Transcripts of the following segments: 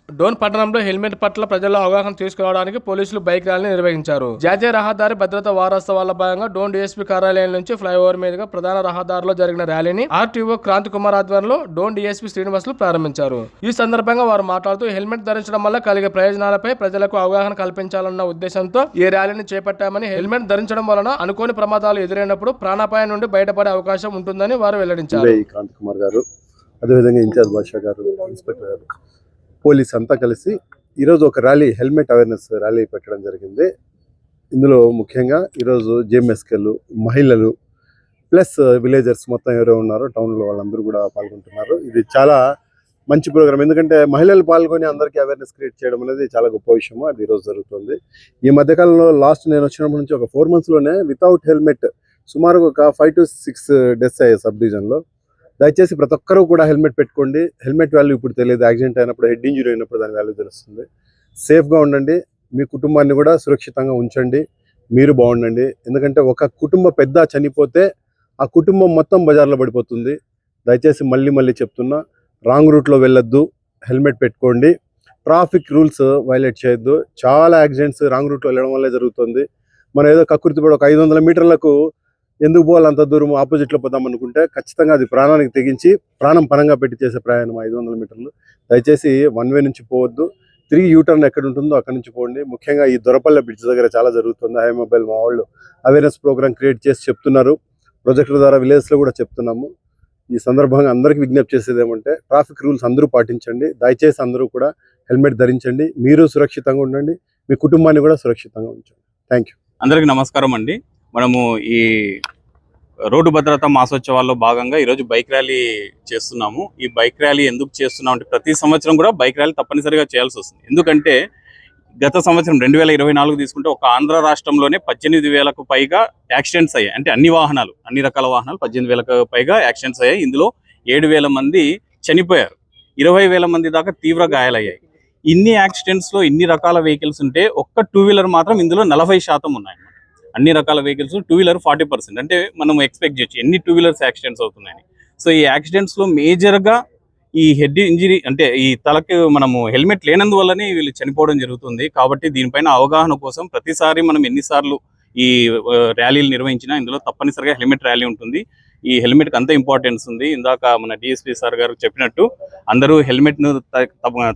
డోన్ పట్టణంలో హెల్మెట్ పట్ల ప్రజల్లో అవగాహన తీసుకురావడానికి పోలీసులు బైక్ ర్యాలీని నిర్వహించారు. జాతీయ రహదారి భద్రతా వారోత్సవాల భాగంగా డోన్ డీఎస్పీ కార్యాలయం నుంచి ఫ్లైఓవర్ మీదుగా ప్రధాన రహదారిలో జరిగిన ర్యాలీని ఆర్టీఓ క్రాంతి కుమార్ ఆధ్వర్యంలో డోన్ డీఎస్పీ శ్రీనివాసులు ప్రారంభించారు. ఈ సందర్భంగా వారు మాట్లాడుతూ హెల్మెట్ ధరించడం వల్ల కలిగే ప్రయోజనాలపై ప్రజలకు అవగాహన కల్పించాలన్న ఉద్దేశంతో ఈ ర్యాలీని చేపట్టామని, హెల్మెట్ ధరించడం వలన అనుకోని ప్రమాదాలు ఎదురైనప్పుడు ప్రాణాపాయం నుండి బయటపడే అవకాశం ఉంటుందని వారు వెల్లడించారు. క్రాంతి కుమార్ గారు, అదేవిధంగా ఇన్ఛార్జ్ బాషా గారు, ఇన్స్పెక్టర్ గారు, పోలీస్ అంతా కలిసి ఈరోజు ఒక ర్యాలీ, హెల్మెట్ అవేర్నెస్ ర్యాలీ పెట్టడం జరిగింది. ఇందులో ముఖ్యంగా ఈరోజు జేఎంఎస్కేలు, మహిళలు ప్లస్ విలేజర్స్ మొత్తం ఎవరో ఉన్నారో టౌన్లో వాళ్ళందరూ కూడా పాల్గొంటున్నారు. ఇది చాలా మంచి ప్రోగ్రామ్, ఎందుకంటే మహిళలు పాల్గొని అందరికీ అవేర్నెస్ క్రియేట్ చేయడం అనేది చాలా గొప్ప విషయము. అది ఈరోజు జరుగుతుంది. ఈ మధ్యకాలంలో లాస్ట్ నేను వచ్చినప్పటి నుంచి ఒక 4 monthsలోనే వితౌట్ హెల్మెట్ సుమారు ఒక 5 to 6 డెత్స్ అయ్యాయి సబ్ డివిజన్లో. దయచేసి ప్రతి ఒక్కరూ కూడా హెల్మెట్ పెట్టుకోండి. హెల్మెట్ వాల్యూ ఇప్పుడు తెలియదు, యాక్సిడెంట్ అయినప్పుడు, హెడ్ ఇంజరీ అయినప్పుడు దాని వాల్యూ తెలుస్తుంది. సేఫ్గా ఉండండి, మీ కుటుంబాన్ని కూడా సురక్షితంగా ఉంచండి, మీరు బాగుండండి. ఎందుకంటే ఒక కుటుంబ పెద్ద చనిపోతే ఆ కుటుంబం మొత్తం బజార్లో పడిపోతుంది. దయచేసి మళ్ళీ చెప్తున్నా, రాంగ్ రూట్లో వెళ్ళొద్దు, హెల్మెట్ పెట్టుకోండి, ట్రాఫిక్ రూల్స్ వైలేట్ చేయొద్దు. చాలా యాక్సిడెంట్స్ రాంగ్ రూట్లో వెళ్ళడం వల్లే జరుగుతుంది. మనం ఏదో కక్కుర్తిపడి ఒక 500 మీటర్లకు ఎందుకు పోవాలి అంత దూరం, ఆపోజిట్లో పోదాం అనుకుంటే ఖచ్చితంగా అది ప్రాణానికి తెగించి ప్రాణం పరంగా పెట్టి చేసే ప్రయాణం 500 మీటర్లు. దయచేసి 1 way నుంచి పోవద్దు, 3 U-turn ఎక్కడ ఉంటుందో అక్కడ నుంచి పోండి. ముఖ్యంగా ఈ దొరపల్లె బ్రిడ్జ్ దగ్గర చాలా జరుగుతుంది. హై మొబైల్ మా వాళ్ళు అవేర్నెస్ ప్రోగ్రామ్ క్రియేట్ చేసి చెప్తున్నారు. ప్రొజెక్టర్ ద్వారా విలేజ్లో కూడా చెప్తున్నాము. ఈ సందర్భంగా అందరికీ విజ్ఞప్తి చేసేది ఏమంటే, ట్రాఫిక్ రూల్స్ అందరూ పాటించండి. దయచేసి అందరూ కూడా హెల్మెట్ ధరించండి, మీరు సురక్షితంగా ఉండండి, మీ కుటుంబాన్ని కూడా సురక్షితంగా ఉంచండి. Thank you. అందరికీ నమస్కారం అండి. మనము ఈ రోడ్డు భద్రతా మాసోత్సవాల్లో భాగంగా ఈరోజు బైక్ ర్యాలీ చేస్తున్నాము. ఈ బైక్ ర్యాలీ ఎందుకు చేస్తున్నాం అంటే, ప్రతి సంవత్సరం కూడా బైక్ ర్యాలీ తప్పనిసరిగా చేయాల్సి వస్తుంది. ఎందుకంటే గత సంవత్సరం 2024 తీసుకుంటే ఒక ఆంధ్ర రాష్ట్రంలోనే 18,000కు పైగా యాక్సిడెంట్స్ అయ్యాయి. అంటే అన్ని రకాల వాహనాలు 18,000కు పైగా యాక్సిడెంట్స్ అయ్యాయి. ఇందులో 7,000 మంది చనిపోయారు, 20,000 మంది దాకా తీవ్ర గాయాలయ్యాయి. ఇన్ని యాక్సిడెంట్స్లో ఇన్ని రకాల వెహికల్స్ ఉంటే ఒక్క 2-wheeler మాత్రం ఇందులో 40% ఉన్నాయి. అన్ని రకాల వెహికల్స్ 2-wheeler 40%. అంటే మనం ఎక్స్పెక్ట్ చేయొచ్చు ఎన్ని 2-wheelers యాక్సిడెంట్స్ అవుతున్నాయని. సో ఈ యాక్సిడెంట్స్లో మేజర్గా ఈ హెడ్ ఇంజరీ, అంటే ఈ తలకి మనము హెల్మెట్ లేనందువల్లనే వీళ్ళు చనిపోవడం జరుగుతుంది. కాబట్టి దీనిపైన అవగాహన కోసం ప్రతిసారి మనం ఎన్నిసార్లు ఈ ర్యాలీలు నిర్వహించినా ఇందులో తప్పనిసరిగా హెల్మెట్ ర్యాలీ ఉంటుంది. ఈ హెల్మెట్కి అంత ఇంపార్టెన్స్ ఉంది. ఇందాక మన డిఎస్పీ సార్ గారు చెప్పినట్టు అందరూ హెల్మెట్ను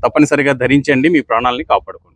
తప్పనిసరిగా ధరించండి, మీ ప్రాణాలని కాపాడుకోండి.